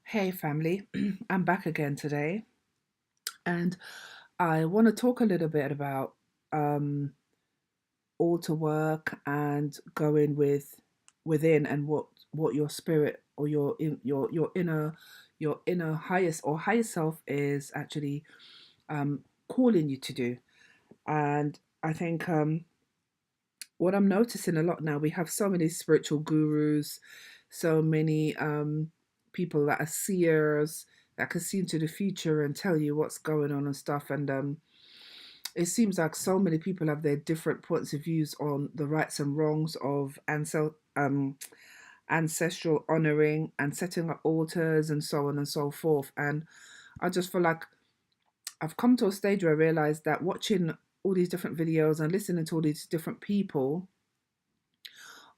Hey family, I'm back again today, and I want to talk a little bit about um, altar work and going within and what your spirit or your inner highest or higher self is actually calling you to do. And I think what I'm noticing a lot now, we have so many spiritual gurus, so many people that are seers that can see into the future and tell you what's going on and stuff. And it seems like so many people have their different points of views on the rights and wrongs of ancestral honoring and setting up altars and so on and so forth. And I just feel like I've come to a stage where I realize that watching all these different videos and listening to all these different people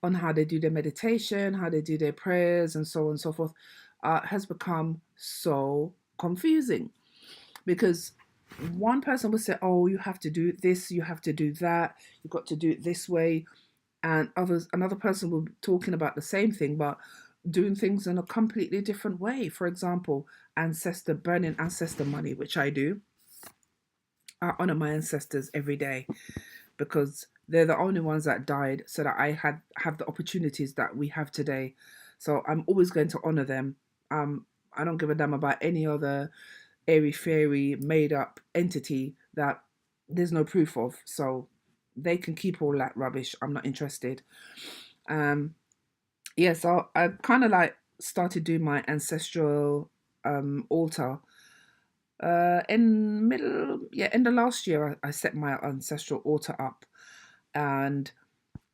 on how they do their meditation, how they do their prayers, and so on and so forth, has become so confusing because one person will say, "Oh, you have to do this, you have to do that, you've got to do it this way," and another person will be talking about the same thing but doing things in a completely different way. For example, burning ancestor money, which I do. I honor my ancestors every day because they're the only ones that died so that I had have the opportunities that we have today. So I'm always going to honor them. I don't give a damn about any other airy fairy made up entity that there's no proof of. So they can keep all that rubbish. I'm not interested. Um yeah, so I kind of like started doing my ancestral altar in the last year. I set my ancestral altar up, and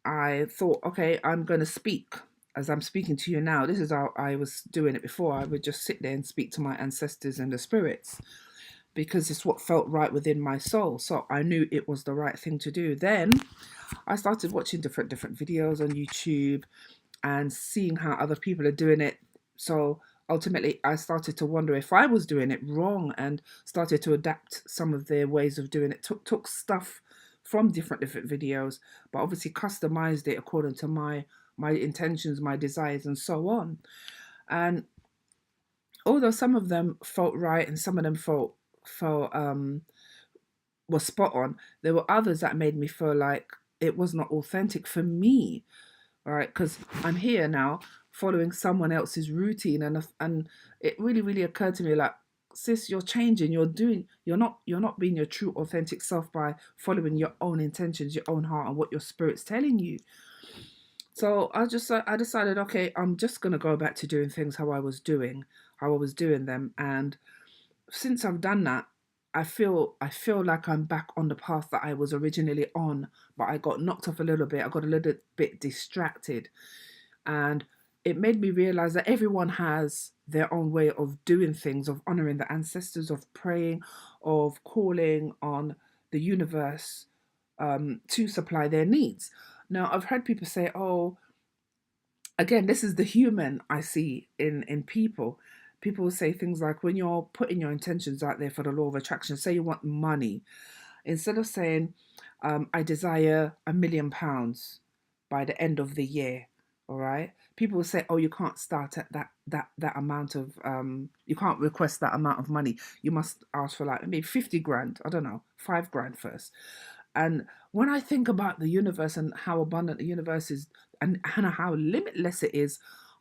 I thought, okay, I'm going to speak as I'm speaking to you now. This is how I was doing it before. I would just sit there and speak to my ancestors and the spirits because it's what felt right within my soul. So I knew it was the right thing to do. Then I started watching different videos on YouTube and seeing how other people are doing it. So ultimately, I started to wonder if I was doing it wrong and started to adapt some of their ways of doing it. Took stuff from different videos, but obviously customized it according to my intentions, my desires, and so on. And although some of them felt right and some of them felt was spot on, there were others that made me feel like it was not authentic for me, right? Because I'm here now following someone else's routine, and it really occurred to me like, sis, you're changing. You're not being your true authentic self by following your own intentions, your own heart, and what your spirit's telling you. So I decided, okay, I'm just gonna go back to doing things how I was doing them, and since I've done that, I feel like I'm back on the path that I was originally on, but I got knocked off a little bit. I got a little bit distracted, and it made me realize that everyone has their own way of doing things, of honoring the ancestors, of praying, of calling on the universe to supply their needs. Now, I've heard people say, "Oh, again, this is the human I see in people." People will say things like, when you're putting your intentions out there for the law of attraction, say you want money, instead of saying, I desire £1 million by the end of the year, all right, people will say, oh, you can't start at that amount of you can't request that amount of money. You must ask for like maybe 50 grand, I don't know, 5 grand first. And when I think about the universe and how abundant the universe is, and how limitless it is,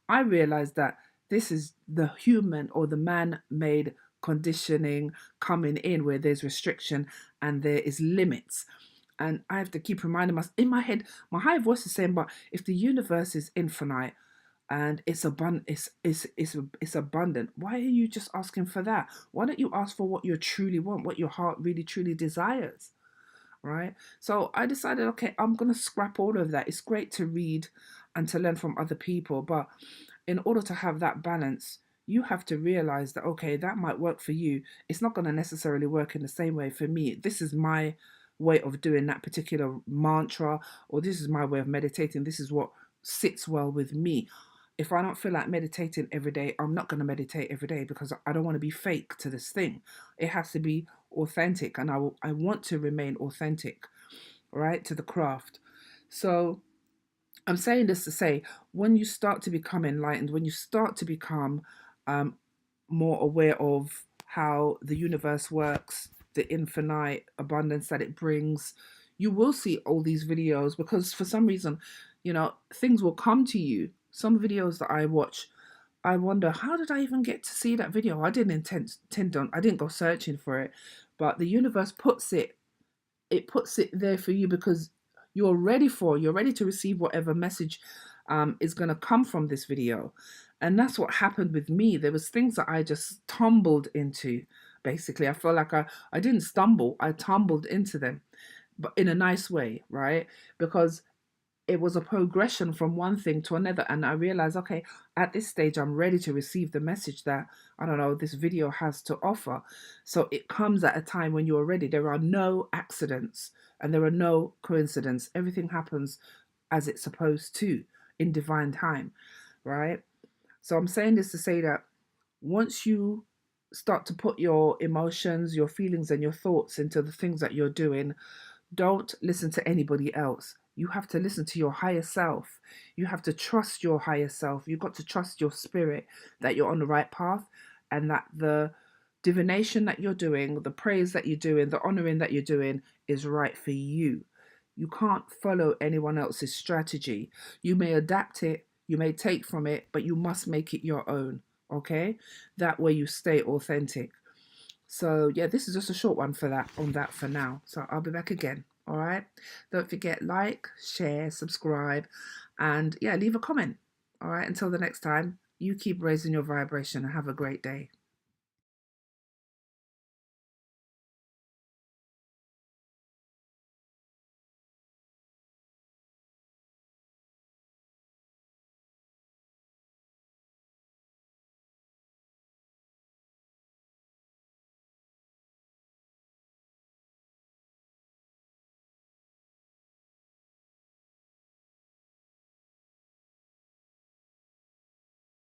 I realize that this is the human or the man made conditioning coming in where there's restriction and there is limits. And I have to keep reminding myself in my head, my higher voice is saying, but if the universe is infinite and it's abundant, it's abundant, why are you just asking for that? Why don't you ask for what you truly want, what your heart really truly desires? Right? So I decided, okay, I'm gonna scrap all of that. It's great to read and to learn from other people, but in order to have that balance, you have to realize that, okay, that might work for you. It's not going to necessarily work in the same way for me. This is my way of doing that particular mantra, or this is my way of meditating. This is what sits well with me. If I don't feel like meditating every day, I'm not going to meditate every day because I don't want to be fake to this thing. It has to be authentic, and I want to remain authentic, right, to the craft. So I'm saying this to say, when you start to become enlightened, when you start to become more aware of how the universe works, the infinite abundance that it brings, you will see all these videos, because for some reason, things will come to you. Some videos that I watch, I wonder, how did I even get to see that video? I didn't intend on, I didn't go searching for it, but the universe puts it there for you, because you're ready to receive whatever message is going to come from this video. And that's what happened with me. There was things that I just tumbled into. Basically, I feel like I didn't stumble, I tumbled into them, but in a nice way, right? Because it was a progression from one thing to another, and I realized, okay, at this stage I'm ready to receive the message that, I don't know, this video has to offer. So it comes at a time when you're ready. There are no accidents and there are no coincidence. Everything happens as it's supposed to, in divine time, right? So I'm saying this to say that once you start to put your emotions, your feelings, and your thoughts into the things that you're doing, don't listen to anybody else. You have to listen to your higher self. You have to trust your higher self. You've got to trust your spirit that you're on the right path, and that the divination that you're doing, the praise that you're doing, the honoring that you're doing is right for you. You can't follow anyone else's strategy. You may adapt it, you may take from it, but you must make it your own. Okay? That way you stay authentic. So yeah, this is just a short one for that on that for now. So I'll be back again. All right. Don't forget, like, share, subscribe, and yeah, leave a comment. All right. Until the next time, you keep raising your vibration and have a great day.